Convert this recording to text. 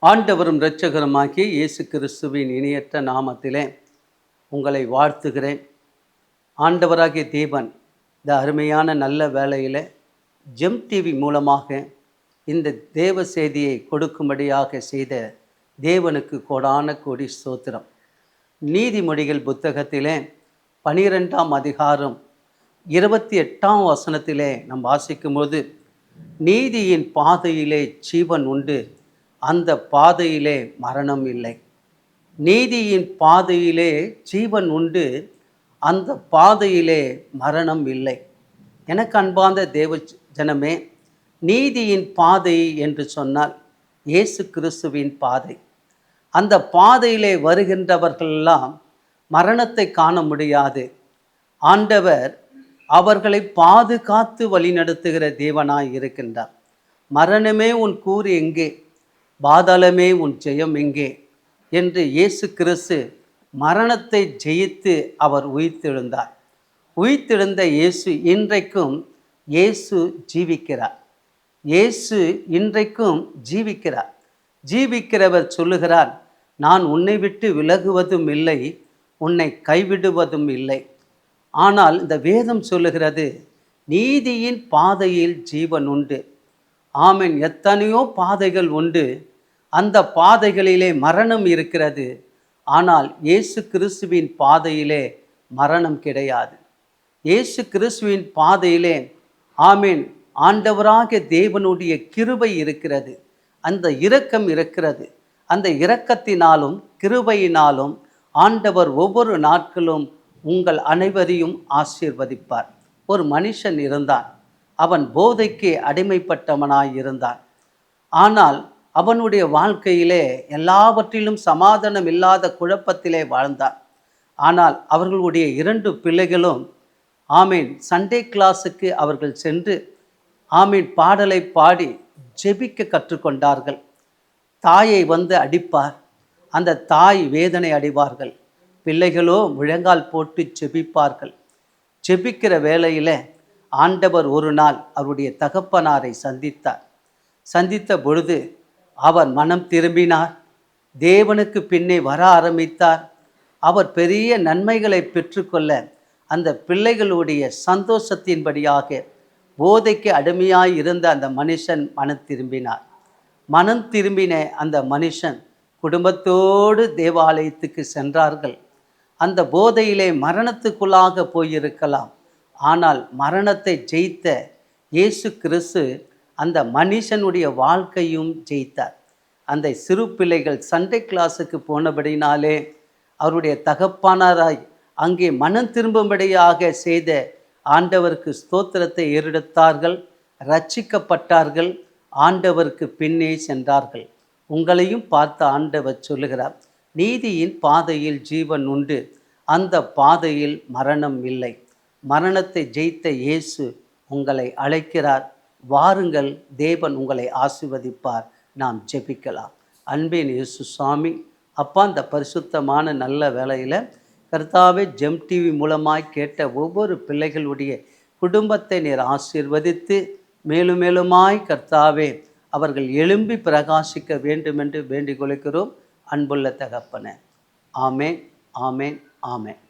ஆண்டவரும் இரட்சகருமாகிய இயேசு கிறிஸ்துவின் இணையற்ற நாமத்திலே உங்களை வாழ்த்துகிறேன். ஆண்டவராகிய தேவன் இந்த அருமையான நல்ல வேளையில் ஜெம் டிவி மூலமாக இந்த தேவ செய்தியை கொடுக்கும்படியாக செய்த தேவனுக்கு கோடான கோடி ஸ்தோத்திரம். நீதிமொழிகள் புத்தகத்திலே 12ஆம் அதிகாரம் 28ஆம் வசனத்திலே நாம் வாசிக்கும்போது, நீதியின் பாதையிலே ஜீவன் உண்டு, அந்த பாதையிலே மரணம் இல்லை. நீதியின் பாதையிலே ஜீவன் உண்டு, அந்த பாதையிலே மரணம் இல்லை. எனக்கு அன்பார்ந்த தேவ ஜனமே, நீதியின் பாதை என்று சொன்னால் இயேசு கிறிஸ்துவின் பாதை. அந்த பாதையிலே வருகின்றவர்களெல்லாம் மரணத்தை காண முடியாது. ஆண்டவர் அவர்களை பாதுகாத்து வழிநடத்துகிற தேவனாய் இருக்கின்றார். மரணமே உன் கூறு எங்கே, பாதாளமே உன் ஜெயம் எங்கே என்று இயேசு கிறிஸ்து மரணத்தை ஜெயித்து அவர் உயிர்த்தெழுந்தார். உயிர்த்தெழுந்த இயேசு இன்றைக்கும் ஜீவிக்கிறார். இயேசு இன்றைக்கும் ஜீவிக்கிறார். ஜீவிக்கிறவர் சொல்லுகிறார், நான் உன்னை விட்டு விலகுவதும் இல்லை, உன்னை கைவிடுவதும் இல்லை. ஆனால் இந்த வேதம் சொல்லுகிறது, நீதியின் பாதையில் ஜீவன் உண்டு. ஆமென். எத்தனையோ பாதைகள் உண்டு, அந்த பாதைகளிலே மரணம் இருக்கிறது. ஆனால் இயேசு கிறிஸ்துவின் பாதையிலே மரணம் கிடையாது. இயேசு கிறிஸ்துவின் பாதையிலே ஆமென் ஆண்டவராகிய தேவனுடைய கிருபை இருக்கிறது, அந்த இரக்கம் இருக்கிறது. அந்த இரக்கத்தினாலும் கிருபையினாலும் ஆண்டவர் ஒவ்வொரு நாட்களும் உங்கள் அனைவரையும் ஆசீர்வதிப்பார். ஒரு மனுஷன் இருந்தான், அவன் போதைக்கு அடிமைப்பட்டவனாய் இருந்தான். ஆனால் அவனுடைய வாழ்க்கையிலே எல்லாவற்றிலும் சமாதானம் இல்லாத குழப்பத்திலே வாழ்ந்தான். ஆனால் அவர்களுடைய 2 பிள்ளைகளும் ஆமீன் சண்டே கிளாஸுக்கு அவர்கள் சென்று ஆமீன் பாடலை பாடி ஜெபிக்க கற்றுக்கொண்டார்கள். தாயை வந்து அடிப்பார், அந்த தாய் வேதனை அடைவார்கள். பிள்ளைகளோ முழங்கால் போட்டு ஜெபிப்பார்கள். ஜெபிக்கிற வேளையில் ஆண்டவர் ஒரு நாள் அவருடைய தகப்பனாரை சந்தித்த பொழுது அவர் மனம் திரும்பினார், தேவனுக்கு பின்னே வர ஆரம்பித்தார். அவர் பெரிய நன்மைகளை பெற்றுக்கொள்ள அந்த பிள்ளைகளுடைய சந்தோஷத்தின்படியாக போதைக்கு அடிமையாய் இருந்த அந்த மனுஷன் மனம் திரும்பினார். மனம் திரும்பின அந்த மனுஷன் குடும்பத்தோடு தேவாலயத்துக்கு சென்றார்கள். அந்த போதையிலே மரணத்துக்குள்ளாக போயிருக்கலாம், ஆனால் மரணத்தை ஜெயித்த இயேசு கிறிஸ்து அந்த மனுஷனுடைய வாழ்க்கையும் ஜெயித்தார். அந்த சிறு பிள்ளைகள் சண்டே கிளாஸுக்கு போனபடினாலே அவருடைய தகப்பனாராய் அங்கே மனம் திரும்பும்படியாக செய்த ஆண்டவருக்கு ஸ்தோத்திரத்தை ஏறெடுத்தார்கள், ரட்சிக்கப்பட்டார்கள், ஆண்டவருக்கு பின்னே சென்றார்கள். உங்களையும் பார்த்த ஆண்டவர் சொல்லுகிறார், நீதியின் பாதையில் ஜீவன் உண்டு, அந்த பாதையில் மரணம் இல்லை. மரணத்தை ஜெயித்த இயேசு உங்களை அழைக்கிறார். வாருங்கள், தேவன் உங்களை ஆசீர்வதிப்பார். நாம் ஜெபிக்கலாம். அன்பின் இயேசு சுவாமி, அப்பா, இந்த பரிசுத்தமான நல்ல வேளையில் கர்த்தாவே ஜெம் டிவி மூலமாய் கேட்ட ஒவ்வொரு பிள்ளைகளுடைய குடும்பத்தை நீர் ஆசீர்வதித்து மேலும் மேலுமாய் கர்த்தாவே அவர்கள் எழும்பி பிரகாசிக்க வேண்டும் என்று வேண்டிக் கொள்கிறோம். அன்புள்ள தகப்பனே, ஆமேன், ஆமேன், ஆமேன்.